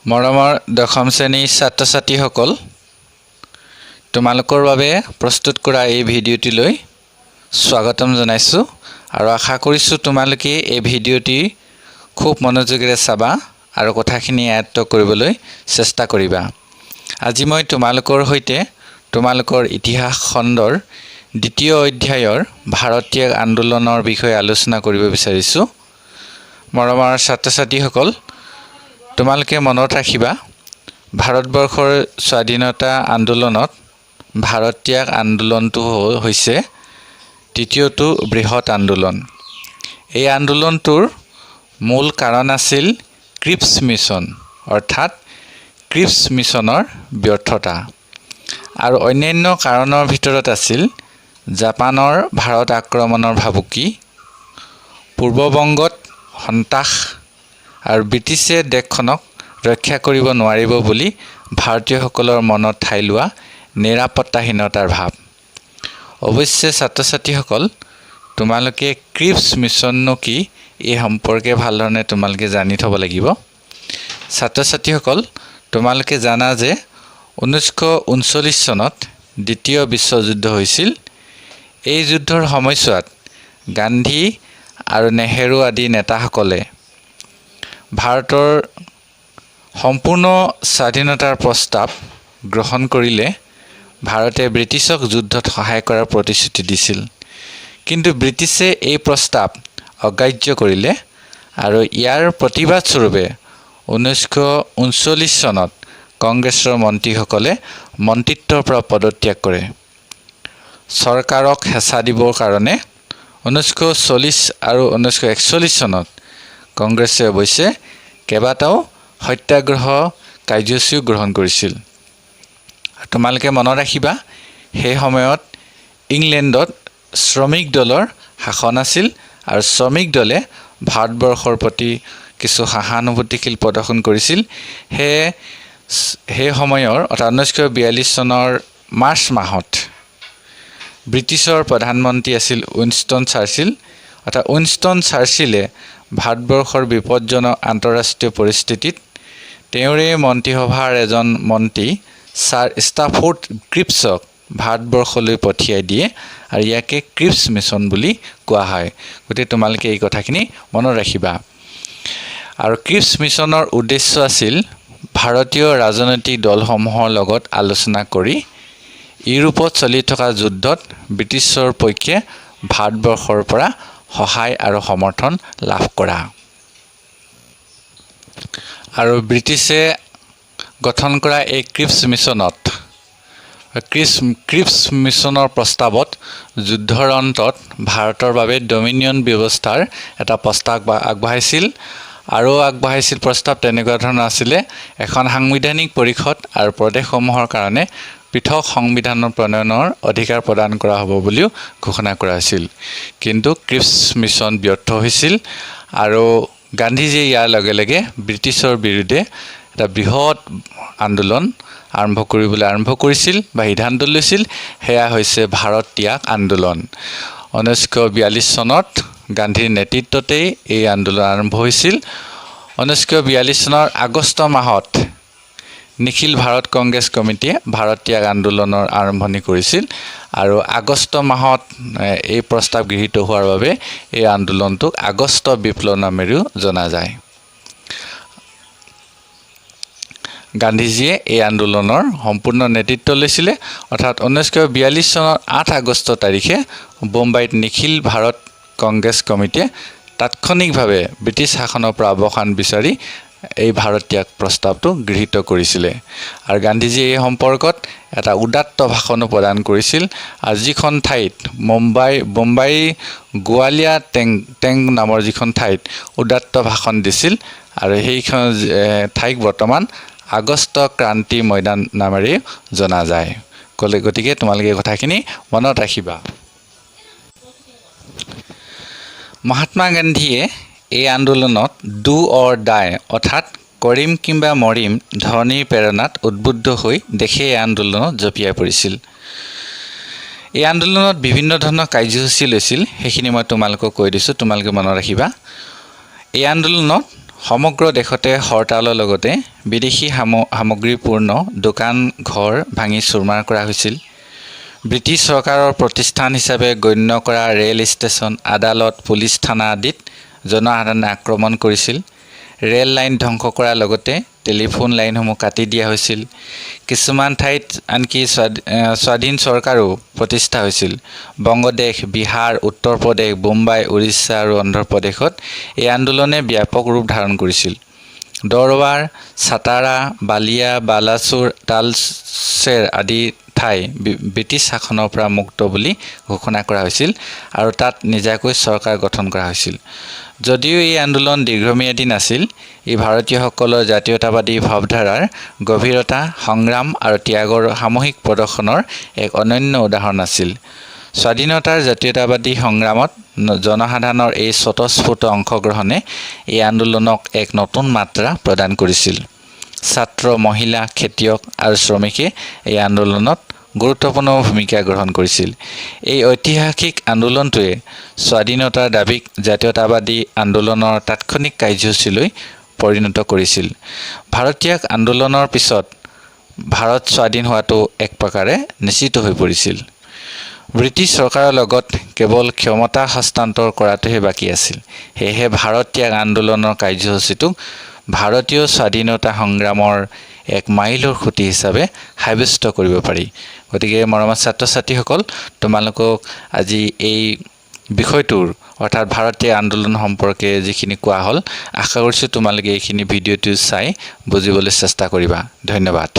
মৰমৰ দশম শ্ৰেণীৰ ছাত্ৰ ছাত্ৰীসকল, তোমালোকৰ বাবে প্ৰস্তুত কৰা এই ভিডিঅ'টিলৈ স্বাগতম জনাইছোঁ আৰু আশা কৰিছোঁ তোমালোকে এই ভিডিঅ'টি খুব মনোযোগেৰে চাবা আৰু কথাখিনি আয়ত্ত কৰিবলৈ চেষ্টা কৰিবা। আজি মই তোমালোকৰ সৈতে তোমালোকৰ ইতিহাস খণ্ডৰ দ্বিতীয় অধ্যায়ৰ ভাৰতীয় আন্দোলনৰ বিষয়ে আলোচনা কৰিব বিচাৰিছোঁ। মৰমৰ ছাত্ৰ ছাত্ৰীসকল, তোমালোকে মনত ৰাখিবা, ভাৰতবৰ্ষৰ স্বাধীনতা আন্দোলনত ভাৰতীয় আন্দোলনটো হৈছে তৃতীয়টো বৃহৎ আন্দোলন। এই আন্দোলনটোৰ মূল কাৰণ আছিল ক্ৰিপছ মিছন, অৰ্থাৎ ক্ৰিপছ মিছনৰ ব্যৰ্থতা, আৰু অন্যান্য কাৰণৰ ভিতৰত আছিল জাপানৰ ভাৰত আক্ৰমণৰ ভাবুকি, পূৰ্ববংগত সন্ত্ৰাস আৰু ব্ৰিটিছে দেশখনক ৰক্ষা কৰিব নোৱাৰিব বুলি ভাৰতীয়সকলৰ মনত ঠাই লোৱা নিৰাপত্তাহীনতাৰ ভাৱ। অৱশ্যে ছাত্ৰ ছাত্ৰীসকল, তোমালোকে ক্ৰিপছ মিছননো কি এই সম্পৰ্কে ভালধৰণে তোমালোকে জানি থ'ব লাগিব। ছাত্ৰ ছাত্ৰীসকল, তোমালোকে জানা যে 1939 চনত দ্বিতীয় বিশ্বযুদ্ধ হৈছিল। এই যুদ্ধৰ সময়ছোৱাত গান্ধী আৰু নেহেৰু আদি নেতাসকলে ভাৰতৰ সম্পূৰ্ণ স্বাধীনতাৰ প্ৰস্তাৱ গ্ৰহণ কৰিলে ভাৰতে ব্ৰিটিছক যুদ্ধত সহায় কৰাৰ প্ৰতিশ্ৰুতি দিছিল। কিন্তু ব্ৰিটিছে এই প্ৰস্তাৱ অগ্ৰাহ্য কৰিলে আৰু ইয়াৰ প্ৰতিবাদ স্বৰূপে 1939 চনত কংগ্ৰেছৰ মন্ত্ৰীসকলে মন্ত্ৰিত্বৰ পৰা পদত্যাগ কৰে। চৰকাৰক হেঁচা দিবৰ কাৰণে 1940 আৰু 1941 চনত কংগ্ৰেছে অৱশ্যে কেইবাটাও সত্যাগ্ৰহ কাৰ্যসূচীও গ্ৰহণ কৰিছিল। তোমালোকে মনত ৰাখিবা, সেই সময়ত ইংলেণ্ডত শ্ৰমিক দলৰ শাসন আছিল আৰু শ্ৰমিক দলে ভাৰতবৰ্ষৰ প্ৰতি কিছু সহানুভূতিশীল প্ৰদৰ্শন কৰিছিল। সেই সময়ৰ অৰ্থাৎ 1942 চনৰ মাৰ্চ মাহত ব্ৰিটিছৰ প্ৰধানমন্ত্ৰী আছিল উইনষ্টন চাৰ্চিল। অৰ্থাৎ উইনষ্টন চাৰ্চিলে ভাৰতবৰ্ষৰ বিপদজনক আন্তঃৰাষ্ট্ৰীয় পৰিস্থিতিত তেওঁৰে মন্ত্ৰীসভাৰ এজন মন্ত্ৰী ছাৰ ষ্টাফৰ্ড ক্ৰিপছক ভাৰতবৰ্ষলৈ পঠিয়াই দিয়ে আৰু ইয়াকে ক্ৰিপছ মিছন বুলি কোৱা হয়। গতিকে তোমালোকে এই কথাখিনি মনত ৰাখিবা। আৰু ক্ৰিপছ মিছনৰ উদ্দেশ্য আছিল ভাৰতীয় ৰাজনৈতিক দলসমূহৰ লগত আলোচনা কৰি ইউৰোপত চলি থকা যুদ্ধত ব্ৰিটিছৰ পক্ষে ভাৰতবৰ্ষৰ পৰা সহায় আৰু সমৰ্থন লাভ কৰা। আৰু ব্ৰিটিছে গঠন কৰা এই ক্ৰিপছ মিছনৰ প্ৰস্তাৱত যুদ্ধৰ অন্তত ভাৰতৰ বাবে ডমিনিয়ন ব্যৱস্থাৰ এটা প্ৰস্তাৱ আগবঢ়াইছিল। আৰু আগবঢ়াইছিল প্ৰস্তাৱ তেনেকুৱা ধৰণৰ আছিলে, এখন সাংবিধানিক পৰিষদ আৰু প্ৰদেশসমূহৰ কাৰণে পৃথক সংবিধানৰ প্ৰণয়নৰ অধিকাৰ প্ৰদান কৰা হ'ব বুলিও ঘোষণা কৰা হৈছিল। কিন্তু ক্ৰিপছ মিছন ব্যৰ্থ হৈছিল আৰু গান্ধীজীয়ে ইয়াৰ লগে লগে ব্ৰিটিছৰ বিৰুদ্ধে এটা বৃহৎ আন্দোলন আৰম্ভ কৰিছিল বা সিদ্ধান্ত লৈছিল। সেয়া হৈছে ভাৰত ত্যাগ আন্দোলন। 1942 চনত গান্ধীৰ নেতৃত্বতেই এই আন্দোলন আৰম্ভ হৈছিল। 1942 চনৰ আগষ্ট মাহত নিখিল ভাৰত কংগ্ৰেছ কমিটিয়ে ভাৰত ত্যাগ আন্দোলনৰ আৰম্ভণি কৰিছিল আৰু আগষ্ট মাহত এই প্ৰস্তাৱ গৃহীত হোৱাৰ বাবে এই আন্দোলনটোক আগষ্ট বিপ্লৱ নামেৰেও জনা যায়। গান্ধীজীয়ে এই আন্দোলনৰ সম্পূৰ্ণ নেতৃত্ব লৈছিলে। অৰ্থাৎ 1942 চনৰ 8 আগষ্ট তাৰিখে বোম্বাইত নিখিল ভাৰত কংগ্ৰেছ কমিটিয়ে তাৎক্ষণিকভাৱে ব্ৰিটিছ শাসনৰ পৰা অৱসান বিচাৰি এই ভাৰত ত্যাগ প্ৰস্তাৱটো গৃহীত কৰিছিলে। আৰু গান্ধীজীয়ে এই সম্পৰ্কত এটা উদাত্ত ভাষণো প্ৰদান কৰিছিল। আৰু যিখন ঠাইত বোম্বাই গোৱালিয়া টেং নামৰ যিখন ঠাইত উদাত্ত ভাষণ দিছিল আৰু সেইখন ঠাইক বৰ্তমান আগষ্ট ক্ৰান্তি ময়দান নামেৰে জনা যায়। গতিকে তোমালোকে এই কথাখিনি মনত ৰাখিবা। মহাত্মা গান্ধীয়ে এই আন্দোলনত ডু অৰ ডাই অৰ্থাৎ কৰিম কিম্বা মৰিম ধ্বনিৰ প্ৰেৰণাত উদ্বুদ্ধ হৈ দেশে এই আন্দোলনত জঁপিয়াই পৰিছিল। এই আন্দোলনত বিভিন্ন ধৰণৰ কাৰ্যসূচী লৈছিল, সেইখিনি মই তোমালোকক কৈ দিছোঁ, তোমালোকে মনত ৰাখিবা। এই আন্দোলনত সমগ্ৰ দেশতে হৰতালৰ লগতে বিদেশী সামগ্ৰীপূৰ্ণ দোকান ঘৰ ভাঙি চুৰমাৰ কৰা হৈছিল। ব্ৰিটিছ চৰকাৰৰ প্ৰতিষ্ঠান হিচাপে গণ্য কৰা ৰেল ষ্টেচন, আদালত, পুলিচ থানা আদিত জনসাধাৰণে আক্ৰমণ কৰিছিল। ৰেল লাইন ধ্বংস কৰাৰ লগতে টেলিফোন লাইনসমূহ কাটি দিয়া হৈছিল। কিছুমান ঠাইত আনকি স্বাধীন চৰকাৰো প্ৰতিষ্ঠা হৈছিল। বংগদেশ, বিহাৰ, উত্তৰ প্ৰদেশ, বোম্বাই, উৰিষ্যা আৰু অন্ধ্ৰপ্ৰদেশত এই আন্দোলনে ব্যাপক ৰূপ ধাৰণ কৰিছিল। দৰবাৰ, ছাটাৰা, বালিয়া, বালাচুৰ, তালচেৰ আদি ঠাই ব্ৰিটিছ শাসনৰ পৰা মুক্ত বুলি ঘোষণা কৰা হৈছিল আৰু তাত নিজাকৈ চৰকাৰ গঠন কৰা হৈছিল। যদিও এই আন্দোলন দীৰ্ঘম্যাদী নাছিল, ই ভাৰতীয়সকলৰ জাতীয়তাবাদী ভাৱধাৰাৰ গভীৰতা, সংগ্ৰাম আৰু ত্যাগৰ সামূহিক প্ৰদৰ্শনৰ এক অনন্য উদাহৰণ আছিল। স্বাধীনতাৰ জাতীয়তাবাদী সংগ্ৰামত জনসাধাৰণৰ এই স্বতঃস্ফূৰ্ত অংশগ্ৰহণে এই আন্দোলনক এক নতুন মাত্ৰা প্ৰদান কৰিছিল। ছাত্ৰ, মহিলা, খেতিয়ক আৰু শ্ৰমিকে এই আন্দোলনত গুৰুত্বপূৰ্ণ ভূমিকা গ্ৰহণ কৰিছিল। এই ঐতিহাসিক আন্দোলনটোৱে স্বাধীনতাৰ দাবীক জাতীয়তাবাদী আন্দোলনৰ তাৎক্ষণিক কাৰ্যসূচীলৈ পৰিণত কৰিছিল। ভাৰতীয় আন্দোলনৰ পিছত ভাৰত স্বাধীন হোৱাটো এক প্ৰকাৰে নিশ্চিত হৈ পৰিছিল। ব্ৰিটিছ চৰকাৰৰ লগত কেৱল ক্ষমতা হস্তান্তৰ কৰাটোহে বাকী আছিল। সেয়েহে ভাৰত ত্যাগ আন্দোলনৰ কাৰ্যসূচীটোক ভাৰতীয় স্বাধীনতা সংগ্ৰামৰ এক মাইলৰ খুঁটি হিচাপে সাব্যস্ত কৰিব পাৰি। গতিকে মৰমৰ ছাত্ৰ ছাত্ৰীসকল, তোমালোকক আজি এই বিষয়টোৰ অৰ্থাৎ ভাৰতীয় আন্দোলন সম্পৰ্কে যিখিনি কোৱা হ'ল, আশা কৰিছোঁ তোমালোকে এইখিনি ভিডিঅ'টো চাই বুজিবলৈ চেষ্টা কৰিবা। ধন্যবাদ।